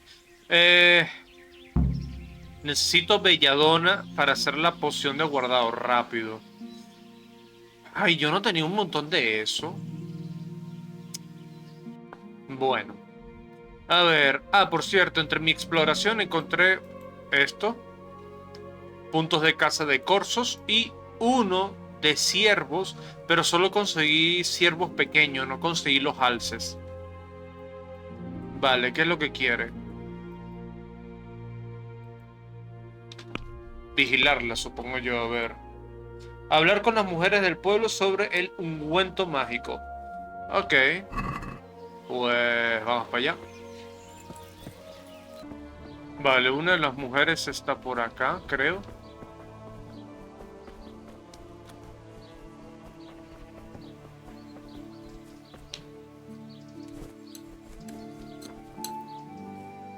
Necesito belladona para hacer la poción de guardado rápido. Ay, yo no tenía un montón de eso. Bueno. A ver. Ah, por cierto, entre mi exploración encontré esto. Puntos de caza de corzos y uno de ciervos, pero solo conseguí ciervos pequeños, no conseguí los alces. Vale, ¿qué es lo que quiere? Vigilarla, supongo yo, a ver. Hablar con las mujeres del pueblo sobre el ungüento mágico. Ok. Pues vamos para allá. Vale, una de las mujeres está por acá, creo.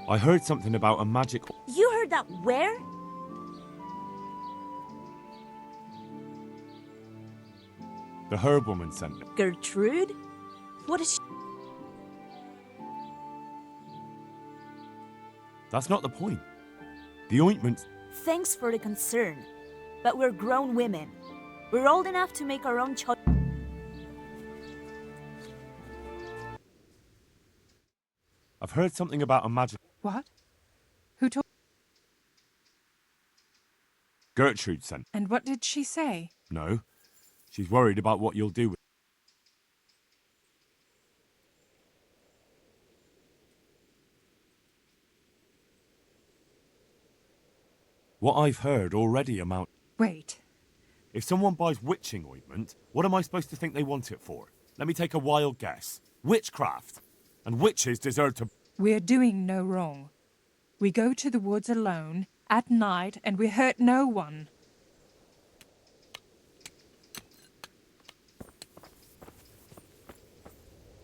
I heard something about a magic... You heard that where? The herb woman sent me. Gertrude? What is she? That's not the point. The ointment... Thanks for the concern, but we're grown women. We're old enough to make our own choice. I've heard something about a magic... What? Who told? Gertrude sent. And what did she say? No. She's worried about what you'll do with... What I've heard already amount... Wait. If someone buys witching ointment, what am I supposed to think they want it for? Let me take a wild guess. Witchcraft. And witches deserve to... We're doing no wrong. We go to the woods alone, at night, and we hurt no one.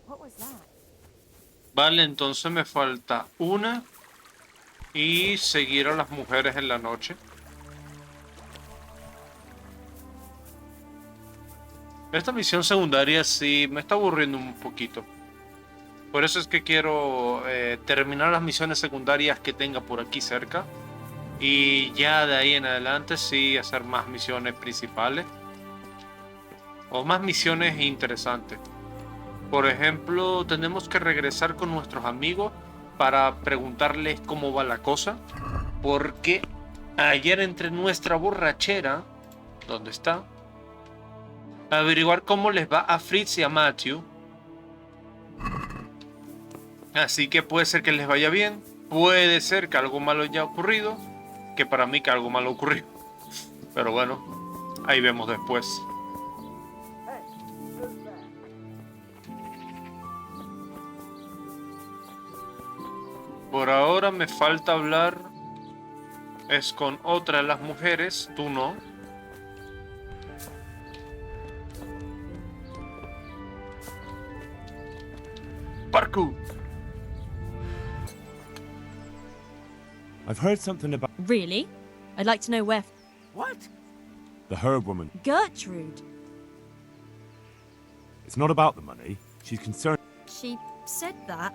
What was that? Vale, entonces me falta una y seguir a las mujeres en la noche. Esta misión secundaria sí me está aburriendo un poquito. Por eso es que quiero terminar las misiones secundarias que tenga por aquí cerca. Y ya de ahí en adelante sí hacer más misiones principales. O más misiones interesantes. Por ejemplo, tenemos que regresar con nuestros amigos para preguntarles cómo va la cosa. Porque ayer entre nuestra borrachera, ¿dónde está? Averiguar cómo les va a Fritz y a Matthew. Así que puede ser que les vaya bien. Puede ser que algo malo haya ocurrido. Que para mí que algo malo ocurrió. Pero bueno, ahí vemos después. Por ahora me falta hablar. Es con otra de las mujeres. Tú no. Parkour. I've heard something about Really? I'd like to know where. What? the herb woman. Gertrude. It's not about the money. She's concerned. She said that.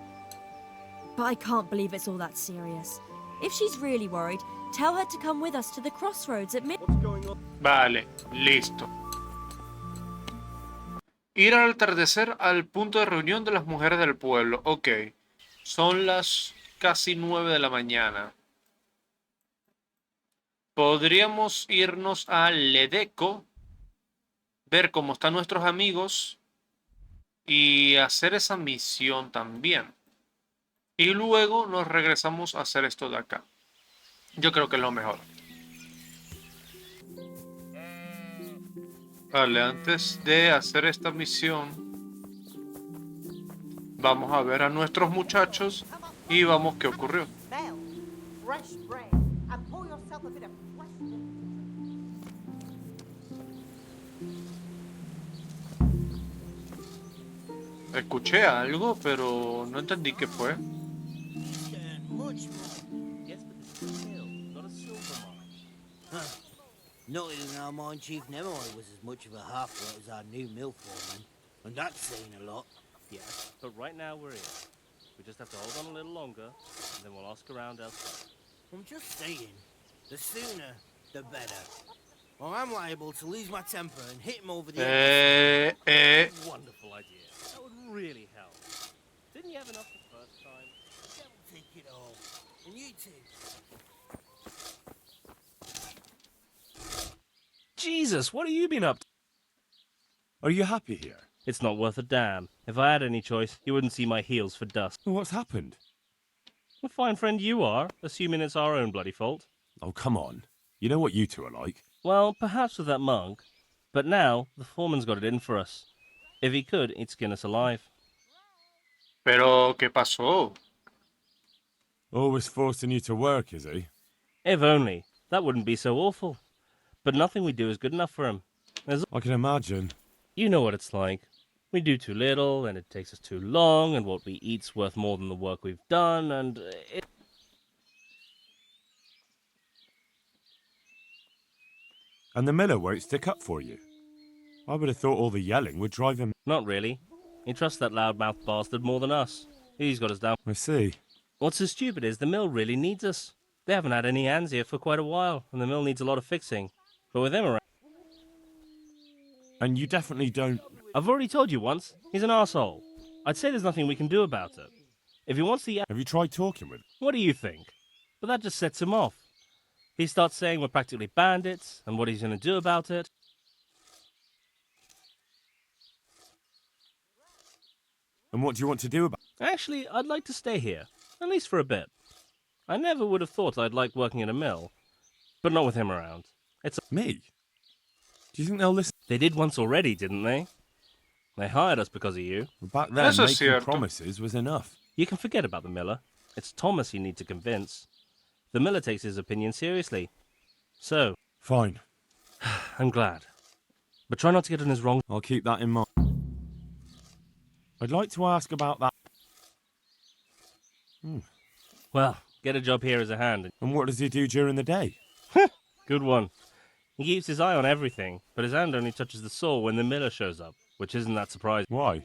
But I can't believe it's all that serious. If she's really worried, tell her to come with us to the crossroads at midnight. What's going on? Vale, listo. Ir al atardecer al punto de reunión de las mujeres del pueblo. Ok. Son las casi 9 de la mañana. Podríamos irnos a Ledeco, ver cómo están nuestros amigos y hacer esa misión también. Y luego nos regresamos a hacer esto de acá. Yo creo que es lo mejor. Vale, antes de hacer esta misión, vamos a ver a nuestros muchachos y vamos qué ocurrió. Escuché algo, pero no entendí qué fue. Not in our mine, Chief Nemo was as much of a half-wit as our new mill foreman, and that's saying a lot. Yes, but right now we're here. We just have to hold on a little longer, and then we'll ask around elsewhere. I'm just saying, the sooner, the better. Or I'm liable to lose my temper and hit him over the head. Wonderful idea. That would really help. Didn't you have enough the first time? Don't take it all. And you too. Jesus, what have you been up to? Are you happy here? It's not worth a damn. If I had any choice, you wouldn't see my heels for dust. What's happened? A fine friend you are, assuming it's our own bloody fault. Oh, come on. You know what you two are like. Well, perhaps with that monk. But now, the foreman's got it in for us. If he could, he'd skin us alive. Pero, ¿qué pasó? Always forcing you to work, is he? If only. That wouldn't be so awful. But nothing we do is good enough for him. I can imagine. You know what it's like. We do too little, and it takes us too long, and what we eat's worth more than the work we've done, and it... And the miller won't stick up for you. I would have thought all the yelling would drive him. Not really. He trusts that loudmouth bastard more than us. He's got us down. I see. What's so stupid is the mill really needs us. They haven't had any hands here for quite a while, and the mill needs a lot of fixing. But with him around... And you definitely don't... I've already told you once. He's an arsehole. I'd say there's nothing we can do about it. If he wants the... Have you tried talking with him? What do you think? But that just sets him off. He starts saying we're practically bandits, and what he's going to do about it. And what do you want to do about it? Actually, I'd like to stay here. At least for a bit. I never would have thought I'd like working in a mill. But not with him around. It's... Me? Do you think they'll listen? They did once already, didn't they? They hired us because of you. Back then, making promises was enough. You can forget about the miller. It's Thomas you need to convince. The miller takes his opinion seriously. So... Fine. I'm glad. But try not to get on his wrong... I'll keep that in mind. I'd like to ask about that... Well, get a job here as a hand. And what does he do during the day? Good one. He keeps his eye on everything, but his hand only touches the saw when the miller shows up, which isn't that surprising. Why?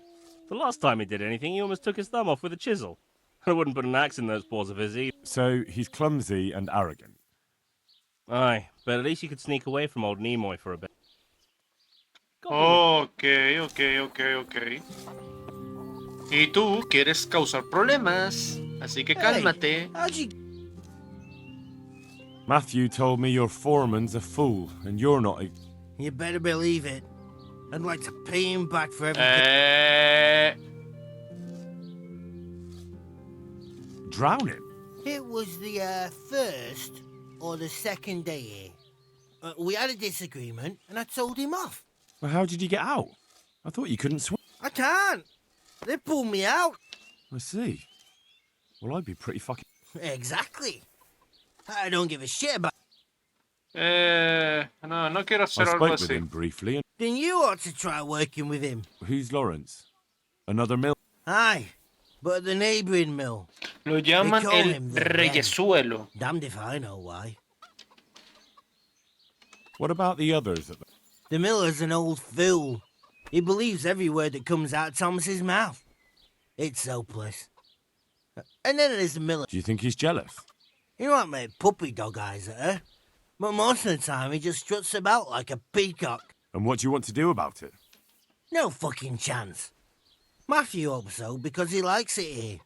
The last time he did anything, he almost took his thumb off with a chisel. I wouldn't put an axe in those paws of his either. So he's clumsy and arrogant. Aye, but at least you could sneak away from old Nimoy for a bit. Ok. Y tú quieres causar problemas, así que cálmate. Matthew told me your foreman's a fool, and you're not a... You better believe it. I'd like to pay him back for everything. Drown him? It was the first or the second day here. We had a disagreement, and I told him off. Well, how did you get out? I thought you couldn't swim. I can't. They pulled me out. I see. Well, I'd be pretty fucking... Exactly. I don't give a shit about... No quiero hacer I algo spoke with así. him briefly, and... Then you ought to try working with him. Who's Lawrence? Another mill? Aye, but the neighbouring mill. Lo llaman They call el him the reyesuelo. Damned if I know why. What about the others? The miller's an old fool. He believes every word that comes out of Thomas's mouth. It's hopeless. And then there's the miller. Do you think he's jealous? He might make puppy dog eyes at her, but most of the time he just struts about like a peacock. And what do you want to do about it? No fucking chance. Matthew hopes so because he likes it here.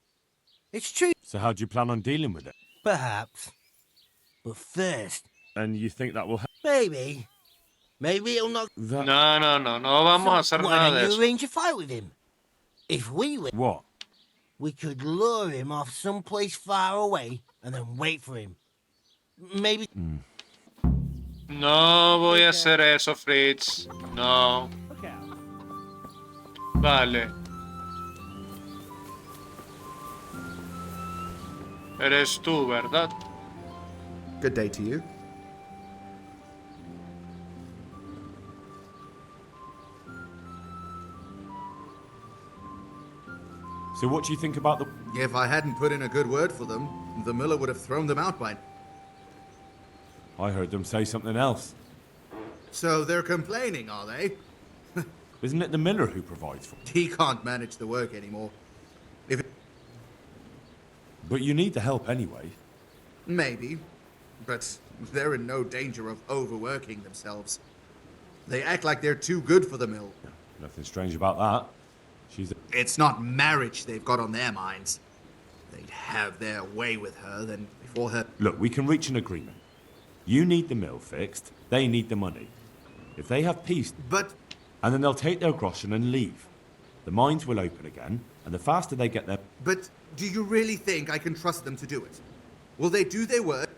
It's true. So how do you plan on dealing with it? Perhaps. But first... And you think that will help? Maybe. Maybe he'll not... No vamos a hacer Why nada don't de you eso. arrange a fight with him? If we win... What? We could lure him off someplace far away and then wait for him. Maybe... No voy a hacer eso, Fritz. No. Vale. Eres tú, ¿verdad? Good day to you. So what do you think about the... If I hadn't put in a good word for them, the miller would have thrown them out by... I heard them say something else. So they're complaining, are they? Isn't it the miller who provides for it? He can't manage the work anymore. But you need the help anyway. Maybe, but they're in no danger of overworking themselves. They act like they're too good for the mill. Nothing strange about that. It's not marriage they've got on their minds. They'd have their way with her, then before her... Look, we can reach an agreement. You need the mill fixed, they need the money. If they have peace... But... And then they'll take their groschen and leave. The mines will open again, and the faster they get there... But do you really think I can trust them to do it? Will they do their work?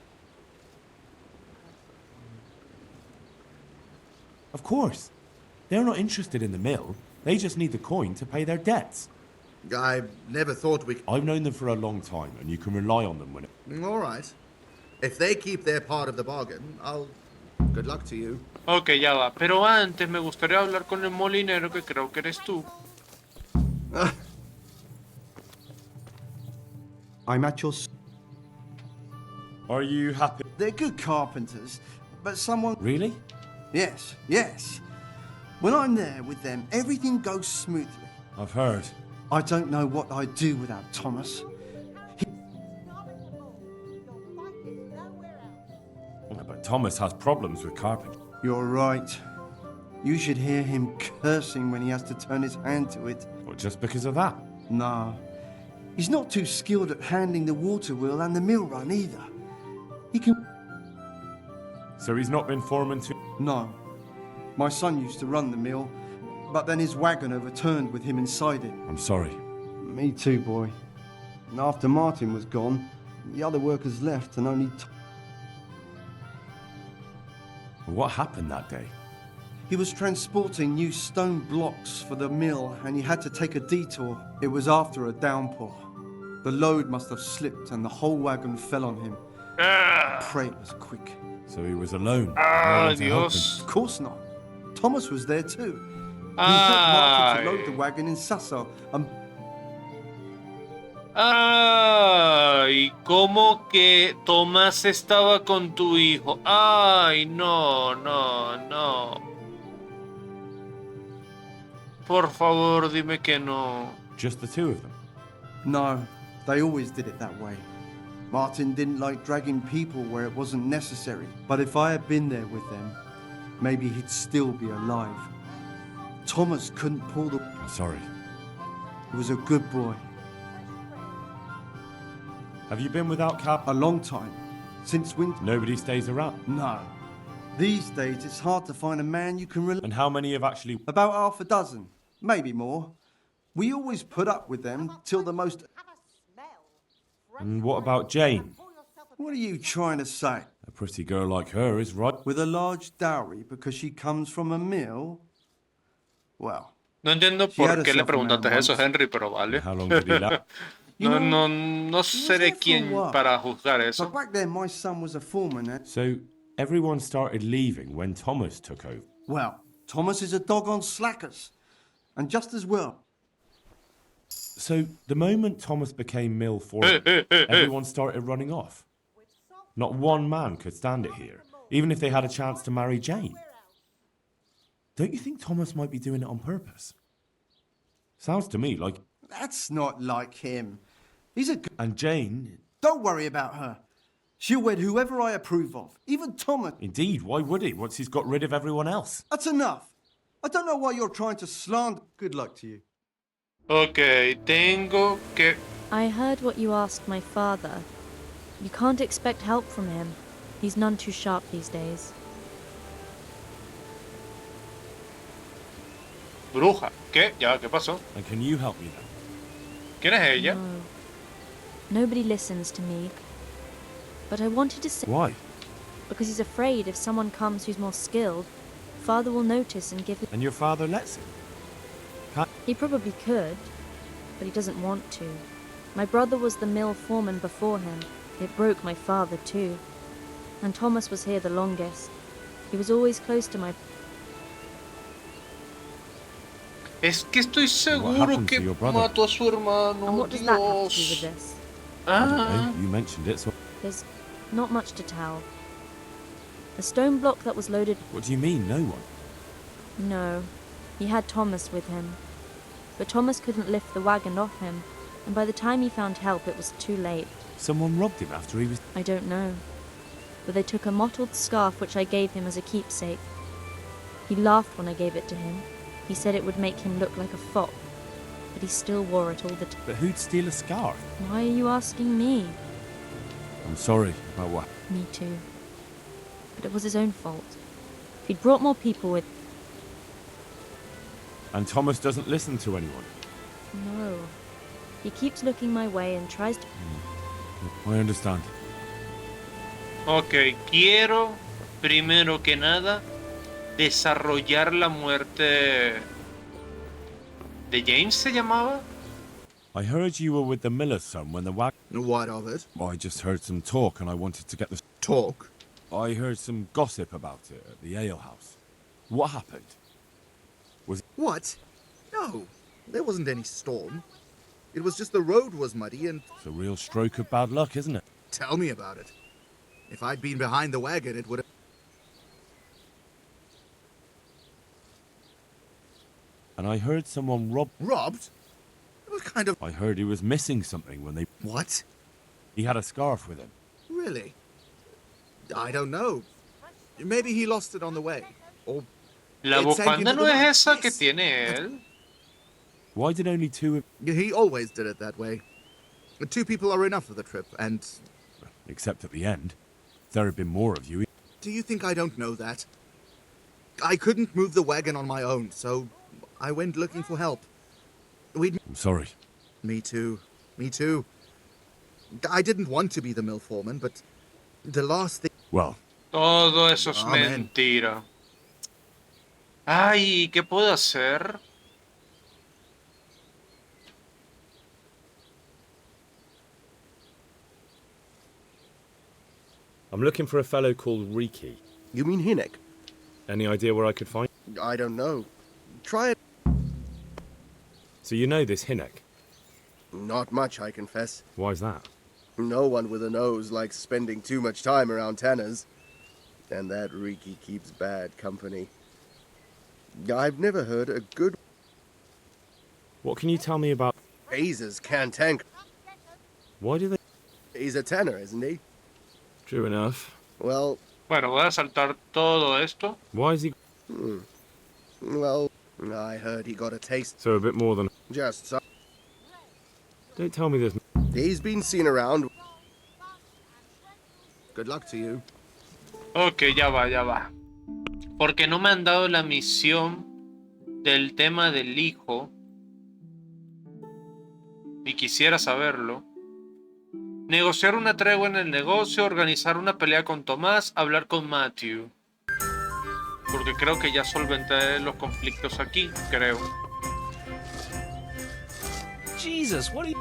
Of course. They're not interested in the mill. They just need the coin to pay their debts. I never thought we... I've known them for a long time, and you can rely on them when it... All right. If they keep their part of the bargain, I'll... Good luck to you. Ok, ya va. Pero antes me gustaría hablar con el molinero, que creo que eres tú. I'm at your... Are you happy? They're good carpenters, but someone... Really? Yes, yes. When I'm there with them, everything goes smoothly. I've heard. I don't know what I'd do without Thomas. But Thomas has problems with carpentry. You're right. You should hear him cursing when he has to turn his hand to it. Well, just because of that? No. He's not too skilled at handling the water wheel and the mill run either. He can... So he's not been foreman to... No. My son used to run the mill, but then his wagon overturned with him inside it. I'm sorry. Me too, boy. And after Martin was gone, the other workers left and only... What happened that day? He was transporting new stone blocks for the mill and he had to take a detour. It was after a downpour. The load must have slipped and the whole wagon fell on him. Pray it was quick. So he was alone. Ah, No one to help Dios. him. Of course not. Thomas was there too. He helped Martin to load the wagon in Sasso and... Ay, ¿cómo que Tomás estaba con tu hijo? Ay, no. Por favor, dime que no. Just the two of them? No, they always did it that way. Martin didn't like dragging people where it wasn't necessary. But if I had been there with them, maybe he'd still be alive. Thomas couldn't pull the... Sorry. He was a good boy. Have you been without Cap? A long time. Since winter. Nobody stays around? No. These days, it's hard to find a man you can rely... And how many have actually... About half a dozen. Maybe more. We always put up with them till the most... And what about Jane? What are you trying to say? A pretty girl like her is right. With a large dowry because she comes from a mill? Well... No entiendo por qué le preguntaste eso, Henry, pero vale. How long did he last? No seré quien para juzgar eso. But back then, my son was a foreman. So, everyone started leaving when Thomas took over? Well, Thomas is a dog on slackers. And just as well. So, the moment Thomas became mill foreman, everyone started running off? Not one man could stand it here, even if they had a chance to marry Jane. Don't you think Thomas might be doing it on purpose? Sounds to me like... That's not like him. He's a... And Jane... Don't worry about her. She'll wed whoever I approve of, even Thomas. Indeed, why would he, once he's got rid of everyone else? That's enough. I don't know why you're trying to slander... Good luck to you. Okay, tengo que... I heard what you asked my father. You can't expect help from him. He's none too sharp these days. Bruja. ¿Qué? Ya, ¿qué pasó? And can you help me then? ¿Quién es ella? No. Nobody listens to me. But I wanted to say... Why? Because he's afraid if someone comes who's more skilled, father will notice and give him... And your father lets him? Can't... He probably could, but he doesn't want to. My brother was the mill foreman before him. It broke my father too. And Thomas was here the longest. He was always close to my... Es que estoy seguro que mató a su hermano. And what does that have to do with this? I don't know. You mentioned it, so... There's not much to tell. A stone block that was loaded... What do you mean, no one? No. He had Thomas with him. But Thomas couldn't lift the wagon off him, and by the time he found help, it was too late. Someone robbed him after he was... I don't know. But they took a mottled scarf which I gave him as a keepsake. He laughed when I gave it to him. He said it would make him look like a fop, but he still wore it all the time. But who'd steal a scarf? Why are you asking me? I'm sorry about what... Me too. But it was his own fault. If he'd brought more people with... And Thomas doesn't listen to anyone? No. He keeps looking my way and tries to... I understand. Ok, quiero, primero que nada, desarrollar la muerte de James, ¿se llamaba? I heard you were with the miller's son when the wagon... What of it? I just heard some talk and I wanted to get the... Talk? I heard some gossip about it at the alehouse. What happened? Was... What? No, there wasn't any storm. It was just the road was muddy and... It's a real stroke of bad luck, isn't it? Tell me about it. If I'd been behind the wagon, it would have... And I heard someone robbed... Robbed? What kind of... I heard he was missing something when they... What? He had a scarf with him. Really? I don't know. Maybe he lost it on the way. Or... La bufanda no es esa que tiene él. Why did only two... He always did it that way. 2 people are enough for the trip, and... Except at the end. If there had been more of you... Do you think I don't know that? I couldn't move the wagon on my own, so I went looking for help. I'm sorry. Me too. Me too. I didn't want to be the mill foreman, but the last thing... Well... Todo eso es mentira. Ay, ¿qué puedo hacer? I'm looking for a fellow called Riki. You mean Hinek? Any idea where I could find? I don't know. Try it. So you know this Hinek? Not much, I confess. Why's that? No one with a nose likes spending too much time around Tanners. And that Riki keeps bad company. I've never heard a good... What can you tell me about... Hazers can't tank. Why do they... He's a tenor, isn't he? True enough. Well... Bueno, voy a saltar todo esto. Why is he... Well, I heard he got a taste. So a bit more than... Just so... Don't tell me this... He's been seen around. Good luck to you. Ok, ya va. Porque no me han dado la misión del tema del hijo. Y quisiera saberlo. Negociar una tregua en el negocio, organizar una pelea con Tomás, hablar con Matthew. Porque creo que ya solventé los conflictos aquí, creo. Jesus, what are you...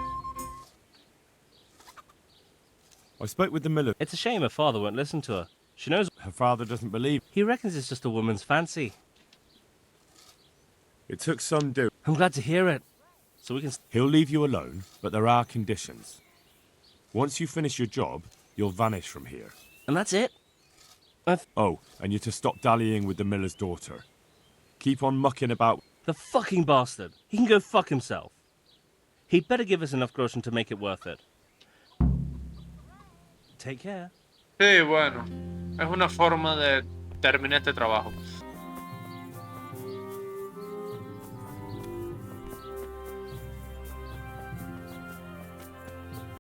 I spoke with the miller. It's a shame her father won't listen to her. She knows... Her father doesn't believe. He reckons it's just a woman's fancy. It took some doing. I'm glad to hear it. So we can... He'll leave you alone, but there are conditions. Once you finish your job, you'll vanish from here. And that's it? Oh, and you're to stop dallying with the miller's daughter. Keep on mucking about. The fucking bastard. He can go fuck himself. He'd better give us enough groschen to make it worth it. Take care. Sí, bueno. Es una forma de terminar este trabajo.